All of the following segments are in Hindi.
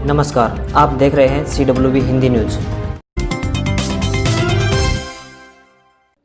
नमस्कार, आप देख रहे हैं CWB हिंदी न्यूज।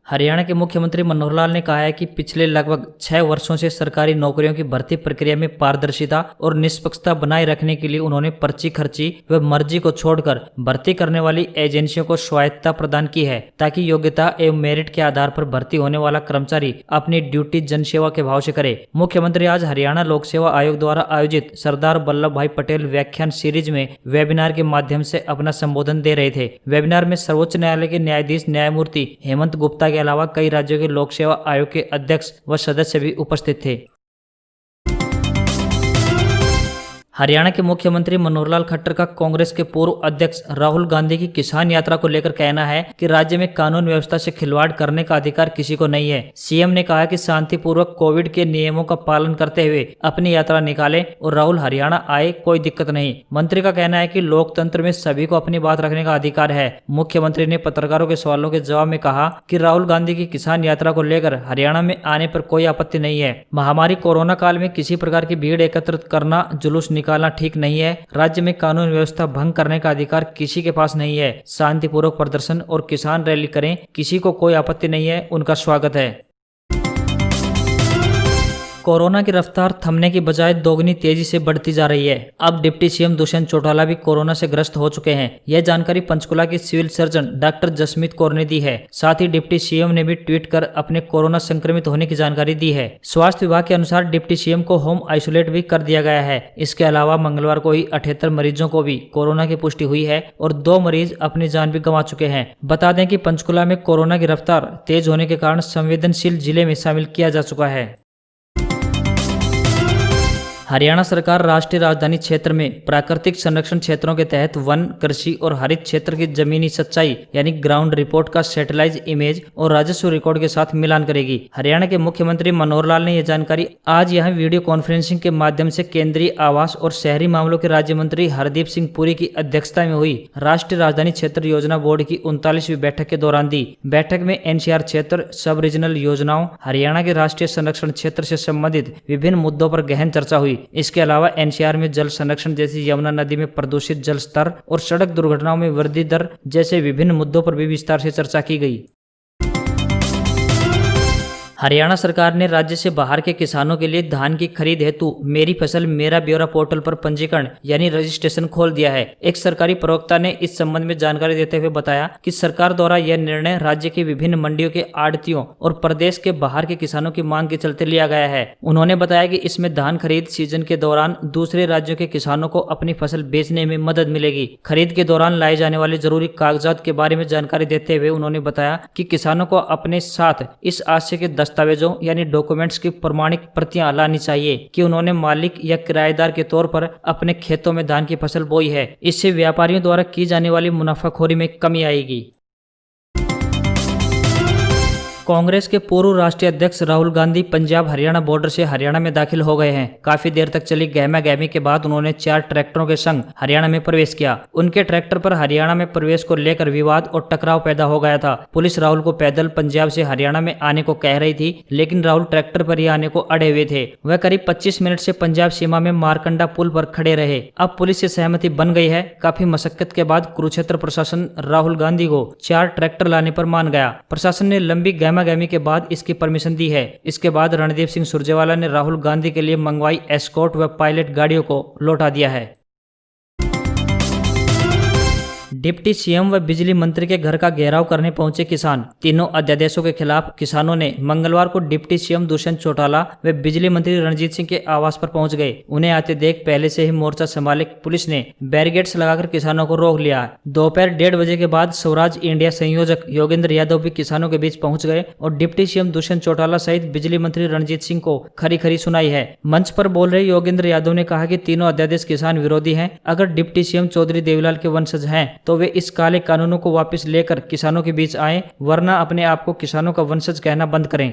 हरियाणा के मुख्यमंत्री मनोहर लाल ने कहा है कि पिछले लगभग 6 वर्षों से सरकारी नौकरियों की भर्ती प्रक्रिया में पारदर्शिता और निष्पक्षता बनाए रखने के लिए उन्होंने पर्ची खर्ची व मर्जी को छोड़कर भर्ती करने वाली एजेंसियों को स्वायत्तता प्रदान की है, ताकि योग्यता एवं मेरिट के आधार पर भर्ती होने वाला कर्मचारी अपनी ड्यूटी जनसेवा के भाव से करे। मुख्यमंत्री आज हरियाणा लोक सेवा आयोग द्वारा आयोजित सरदार वल्लभ भाई पटेल व्याख्यान सीरीज में वेबिनार के माध्यम से अपना संबोधन दे रहे थे। वेबिनार में सर्वोच्च न्यायालय के न्यायाधीश न्यायमूर्ति हेमंत गुप्ता के अलावा कई राज्यों के लोक सेवा आयोग के अध्यक्ष व सदस्य भी उपस्थित थे। हरियाणा के मुख्यमंत्री मनोहर लाल खट्टर का कांग्रेस के पूर्व अध्यक्ष राहुल गांधी की किसान यात्रा को लेकर कहना है कि राज्य में कानून व्यवस्था से खिलवाड़ करने का अधिकार किसी को नहीं है। सीएम ने कहा कि शांतिपूर्वक कोविड के नियमों का पालन करते हुए अपनी यात्रा निकाले और राहुल हरियाणा आए, कोई दिक्कत नहीं। मंत्री का कहना है कि लोकतंत्र में सभी को अपनी बात रखने का अधिकार है। मुख्यमंत्री ने पत्रकारों के सवालों के जवाब में कहा कि राहुल गांधी की किसान यात्रा को लेकर हरियाणा में आने पर कोई आपत्ति नहीं है। महामारी कोरोना काल में किसी प्रकार की भीड़ एकत्रित करना, जुलूस निकालना ठीक नहीं है। राज्य में कानून व्यवस्था भंग करने का अधिकार किसी के पास नहीं है। शांतिपूर्वक प्रदर्शन और किसान रैली करें, किसी को कोई आपत्ति नहीं है, उनका स्वागत है। कोरोना की रफ्तार थमने की बजाय दोगुनी तेजी से बढ़ती जा रही है। अब डिप्टी सीएम दुष्यंत चौटाला भी कोरोना से ग्रस्त हो चुके हैं। यह जानकारी पंचकुला की civil surgeon doctor Jasmeet Kaur ने दी है। साथ ही डिप्टी सीएम ने भी ट्वीट कर अपने कोरोना संक्रमित होने की जानकारी दी है। स्वास्थ्य विभाग के अनुसार डिप्टी सीएम को होम आइसोलेट भी कर दिया गया है। इसके अलावा मंगलवार को ही 78 मरीजों को भी कोरोना की पुष्टि हुई है और 2 मरीज अपनी जान भी गंवा चुके हैं। बता दें कि पंचकुला में कोरोना की रफ्तार तेज होने के कारण संवेदनशील जिले में शामिल किया जा चुका है। हरियाणा सरकार राष्ट्रीय राजधानी क्षेत्र में प्राकृतिक संरक्षण क्षेत्रों के तहत वन, कृषि और हरित क्षेत्र की जमीनी सच्चाई यानी ग्राउंड रिपोर्ट का सैटेलाइट इमेज और राजस्व रिकॉर्ड के साथ मिलान करेगी। हरियाणा के मुख्यमंत्री मनोहर लाल ने यह जानकारी आज यहां वीडियो कॉन्फ्रेंसिंग के माध्यम से केंद्रीय आवास और शहरी मामलों के राज्य मंत्री हरदीप सिंह पुरी की अध्यक्षता में हुई राष्ट्रीय राजधानी क्षेत्र योजना बोर्ड की 39वीं बैठक के दौरान दी। बैठक में NCR क्षेत्र, सब रीजनल योजनाओं, हरियाणा के राष्ट्रीय संरक्षण क्षेत्र से संबंधित विभिन्न मुद्दों पर गहन चर्चा हुई। इसके अलावा NCR में जल संरक्षण जैसी यमुना नदी में प्रदूषित जल स्तर और सड़क दुर्घटनाओं में वृद्धि दर जैसे विभिन्न मुद्दों पर भी विस्तार से चर्चा की गई। हरियाणा सरकार ने राज्य से बाहर के किसानों के लिए धान की खरीद हेतु मेरी फसल मेरा ब्यौरा पोर्टल पर पंजीकरण यानी रजिस्ट्रेशन खोल दिया है। एक सरकारी प्रवक्ता ने इस संबंध में जानकारी देते हुए बताया कि सरकार द्वारा यह निर्णय राज्य की विभिन्न मंडियों के आड़तियों और प्रदेश के बाहर के किसानों की मांग के चलते लिया गया है। उन्होंने बताया कि इसमें धान खरीद सीजन के दौरान दूसरे राज्यों के किसानों को अपनी फसल बेचने में मदद मिलेगी। खरीद के दौरान लाए जाने वाले जरूरी कागजात के बारे में जानकारी देते हुए उन्होंने बताया कि किसानों को अपने साथ इस आशय के दस्तावेजों यानी डॉक्यूमेंट्स की प्रमाणिक प्रतियां लानी चाहिए कि उन्होंने मालिक या किराएदार के तौर पर अपने खेतों में धान की फसल बोई है। इससे व्यापारियों द्वारा की जाने वाली मुनाफाखोरी में कमी आएगी। कांग्रेस के पूर्व राष्ट्रीय अध्यक्ष राहुल गांधी पंजाब हरियाणा बॉर्डर से हरियाणा में दाखिल हो गए हैं। काफी देर तक चली गहमा गहमी के बाद उन्होंने 4 ट्रैक्टरों के संग हरियाणा में प्रवेश किया। उनके ट्रैक्टर पर हरियाणा में प्रवेश को लेकर विवाद और टकराव पैदा हो गया था। पुलिस राहुल को पैदल पंजाब से हरियाणा में आने को कह रही थी, लेकिन राहुल ट्रैक्टर पर ही आने को अड़े हुए थे। वह करीब 25 मिनट से पंजाब सीमा में मारकंडा पुल पर खड़े रहे। अब पुलिस से सहमति बन गई है। काफी मशक्कत के बाद कुरुक्षेत्र प्रशासन राहुल गांधी को 4 ट्रैक्टर लाने पर मान गया। प्रशासन ने लंबी गहमी के बाद इसकी परमिशन दी है। इसके बाद रणदीप सिंह सुरजेवाला ने राहुल गांधी के लिए मंगवाई एस्कॉर्ट व पायलट गाड़ियों को लौटा दिया है। डिप्टी सीएम व बिजली मंत्री के घर का घेराव करने पहुंचे किसान। तीनों अध्यादेशों के खिलाफ किसानों ने मंगलवार को डिप्टी सीएम दुष्यंत चौटाला व बिजली मंत्री रणजीत सिंह के आवास पर पहुंच गए। उन्हें आते देख पहले से ही मोर्चा संभाले पुलिस ने बैरिकेड्स लगाकर किसानों को रोक लिया। दोपहर 1:30 बजे के बाद स्वराज इंडिया संयोजक योगेंद्र यादव भी किसानों के बीच पहुंच गए और डिप्टी सीएम दुष्यंत चौटाला सहित बिजली मंत्री रणजीत सिंह को खरी खरी सुनाई है। मंच पर बोल रहे योगेंद्र यादव ने कहा कि तीनों अध्यादेश किसान विरोधी हैं। अगर डिप्टी सीएम चौधरी देवीलाल के वंशज हैं तो वे इस काले कानूनों को वापस लेकर किसानों के बीच आएं, वरना अपने आप को किसानों का वंशज कहना बंद करें।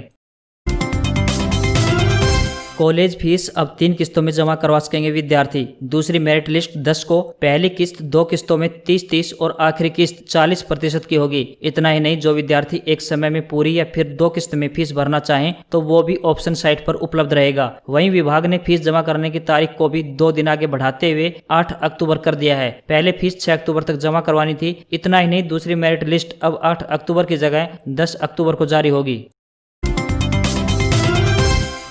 कॉलेज फीस अब 3 किस्तों में जमा करवा सकेंगे विद्यार्थी। दूसरी मेरिट लिस्ट 10 को, पहली किस्त 2 किस्तों में 30-30 और आखिरी किस्त 40% की होगी। इतना ही नहीं, जो विद्यार्थी एक समय में पूरी या फिर 2 किस्त में फीस भरना चाहें तो वो भी ऑप्शन साइट पर उपलब्ध रहेगा। वहीं विभाग ने फीस जमा करने की तारीख को भी 2 दिन आगे बढ़ाते हुए 8 अक्टूबर कर दिया है। पहले फीस 6 अक्टूबर तक जमा करवानी थी। इतना ही नहीं, दूसरी मेरिट लिस्ट अब 8 अक्टूबर की जगह 10 अक्टूबर को जारी होगी।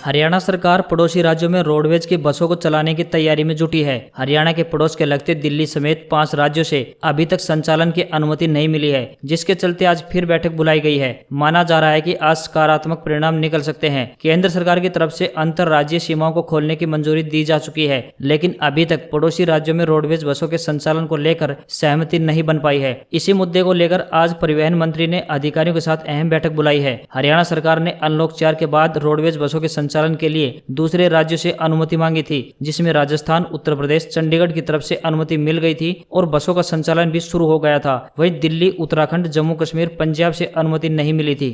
हरियाणा सरकार पड़ोसी राज्यों में रोडवेज की बसों को चलाने की तैयारी में जुटी है। हरियाणा के पड़ोस के लगते दिल्ली समेत 5 राज्यों से अभी तक संचालन की अनुमति नहीं मिली है, जिसके चलते आज फिर बैठक बुलाई गई है। माना जा रहा है कि आज सकारात्मक परिणाम निकल सकते हैं। केंद्र सरकार की तरफ से अंतर्राज्यीय सीमाओं को खोलने की मंजूरी दी जा चुकी है, लेकिन अभी तक पड़ोसी राज्यों में रोडवेज बसों के संचालन को लेकर सहमति नहीं बन पाई है। इसी मुद्दे को लेकर आज परिवहन मंत्री ने अधिकारियों के साथ अहम बैठक बुलाई है। हरियाणा सरकार ने अनलॉक 4 के बाद रोडवेज बसों के संचालन के लिए दूसरे राज्यों से अनुमति मांगी थी, जिसमें राजस्थान, उत्तर प्रदेश, चंडीगढ़ की तरफ से अनुमति मिल गई थी और बसों का संचालन भी शुरू हो गया था। वहीं दिल्ली, उत्तराखंड, जम्मू कश्मीर, पंजाब से अनुमति नहीं मिली थी।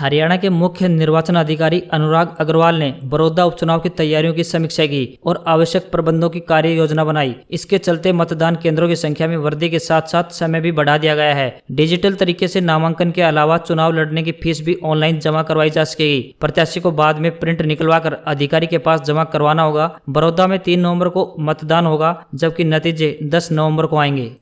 हरियाणा के मुख्य निर्वाचन अधिकारी अनुराग अग्रवाल ने बड़ौदा उपचुनाव की तैयारियों की समीक्षा की और आवश्यक प्रबंधों की कार्य योजना बनाई। इसके चलते मतदान केंद्रों की संख्या में वृद्धि के साथ साथ समय भी बढ़ा दिया गया है। डिजिटल तरीके से नामांकन के अलावा चुनाव लड़ने की फीस भी ऑनलाइन जमा करवाई जा सकेगी। प्रत्याशी को बाद में प्रिंट निकलवा कर अधिकारी के पास जमा करवाना होगा। बड़ौदा में 3 नवंबर को मतदान होगा, जबकि नतीजे 10 नवंबर को आएंगे।